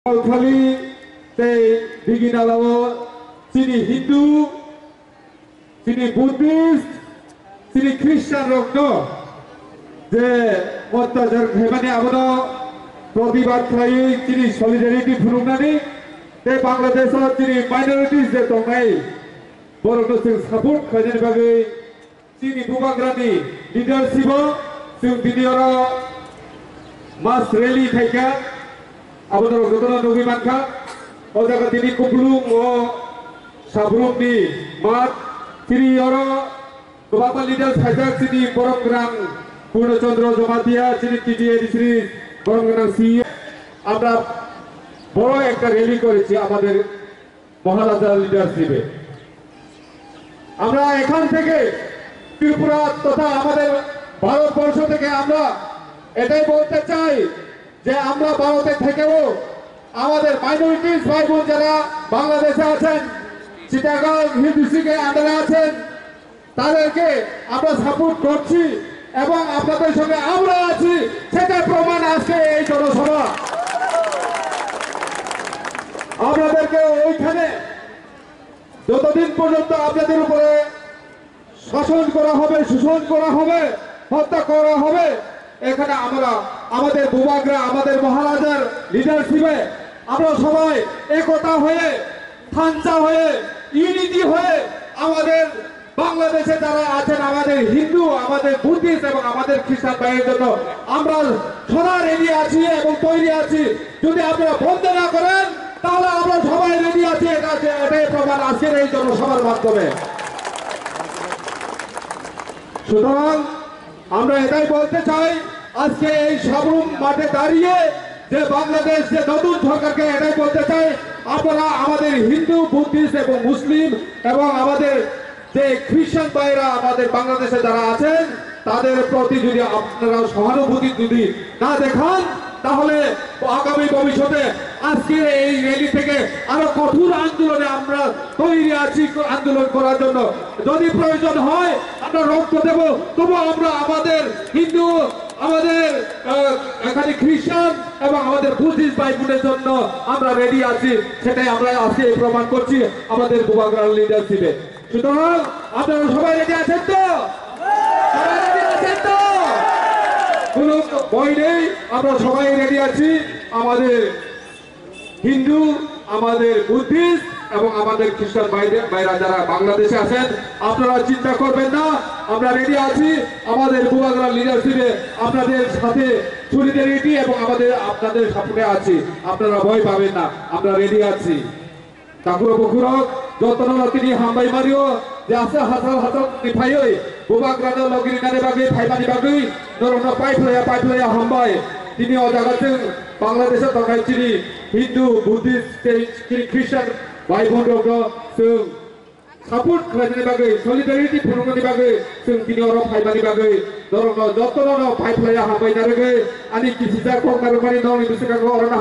Kali bikin alawo sini Hindu, sini Buddhist, sini Christian rokno je অত্যাচার হেমানে আমরা প্রতিবাদ খাই যিনি সলিডারিটি ফুরুংনানি te বাংলাদেশ যিনি মাইনরিটিস যে দংনাই বরনো जों সাপোর্ট খাইनि बागै যিনি बुबाग्रानि लिडारशिप जों दिनियाव मास रेली खायखा आबोदर गतन नगि मानखा ओ जागा दिनि कुबलुं ओ साब्रुमनि मात तिनि अरो गोबां लिडार खायजाक जिनि बरमग्रां पूर्णचंद्र जमातिया जिनि টিটিএডি শ্রী বরমগ্রাং সিইও আমরা বড় একটা র্যালি করেছি আমাদের মহারাজার লিডারশিপে আমরা এখান থেকে ত্রিপুরা তথা আমাদের ভারতবর্ষ থেকে আমরা এটাই বলতে চাই যে আমরা ভারতে থেকেও আমাদের মাইনরিটিস ভাই বোন যারা বাংলাদেশে আছেন চিটাগাং হিল ডিস্ট্রিক্টে আন্ডারে আছেন তাদেরকে আমরা সাপোর্ট করছি এবং আপনাদের সঙ্গে আমরা আছি সেটা প্রমাণ আজকে এই জনসভা আপনাদেরকে ওইখানে যতদিন পর্যন্ত আপনাদের উপরে শাসন করা হবে শোষণ করা হবে হত্যা করা হবে এখানে আমরা আমাদের বুবাগ্রা আমাদের মহারাজার লিডারশিপে আমরা সবাই একতা হয়ে থানচা হয়ে ইউনিটি হয়ে আমাদের বাংলাদেশে যারা আছেন আমাদের হিন্দু আমাদের বুদ্ধিস্ট এবং আমাদের খ্রিস্টান ভাইয়ের জন্য আমরা সদা রেডি আছি এবং তৈরি আছি যদি আপনারা বন্ধ না করেন তাহলে আমরা সবাই রেডি আছি এটাই প্রমাণ আজকের এই জনসভার মাধ্যমে সুতরাং আমরা এটাই বলতে চাই আজকে এই সাবরুম মাঠে দাঁড়িয়ে যে বাংলাদেশ যে নতুন সরকারকে এটাই বলতে চাই আপনারা আমাদের হিন্দু বুদ্ধিস্ট এবং মুসলিম এবং আমাদের যে খ্রিস্টান ভাইরা আমাদের বাংলাদেশে যারা আছেন তাদের প্রতি যদি আপনারা সহানুভূতি যদি না দেখান তাহলে আগামী ভবিষ্যতে আজকের এই র্যালি থেকে আরো কঠোর আন্দোলনে আমরা তৈরি আছি আন্দোলন করার জন্য যদি প্রয়োজন হয় আমরা রক্ত দেব তবু আমরা আমাদের হিন্দু আমাদের এখানে খ্রিস্টান এবং আমাদের বুদ্ধিস্ট ভাই বোনের জন্য আমরা রেডি আছি সেটাই আমরা আজকে প্রমাণ করছি আমাদের বুবাগ্রাং লিডারশিপে সুতরাং আপনারা সবাই রেডি আছেন তো কোনো ভয় নেই আমরা সবাই রেডি আছি আমাদের হিন্দু আমাদের বুদ্ধিস্ট এবং আমাদের খ্রিস্টান ভাইরা যারা বাংলাদেশে আছেন আপনারা চিন্তা করবেন না আমরা রেডি আছি আমাদের বুবাগ্রাং লিডারশিপে আপনাদের সাথে সলিডারিটি এবং আপনাদের সাপোর্টে আছি আপনারা ভয় পাবেন না আমরা রেডি আছি তাকুর বকুরক যতন তিনি হামবাই মারিও যে আছে হাজার হাজার নিফাই বুবাগ্রাং লগিরি নারে বাগৈ ফাইমানি বাগৈ নরনা পাইফলায়া হামবাই তিনি অজাগাতে বাংলাদেশের দরকার তিনি হিন্দু বুদ্ধিস্ট খ্রিস্টান भाई बहन जों सापोर्ट खालामनायनि बागै सलिडारिटी फोरोंनायनि बागै जों दिनै अराव फाइमानि बागै दरंग जतन फाइफलाया हामबाय नारगै आनि किसिजा खंगारमानि नंनि बिसोरखौ अरना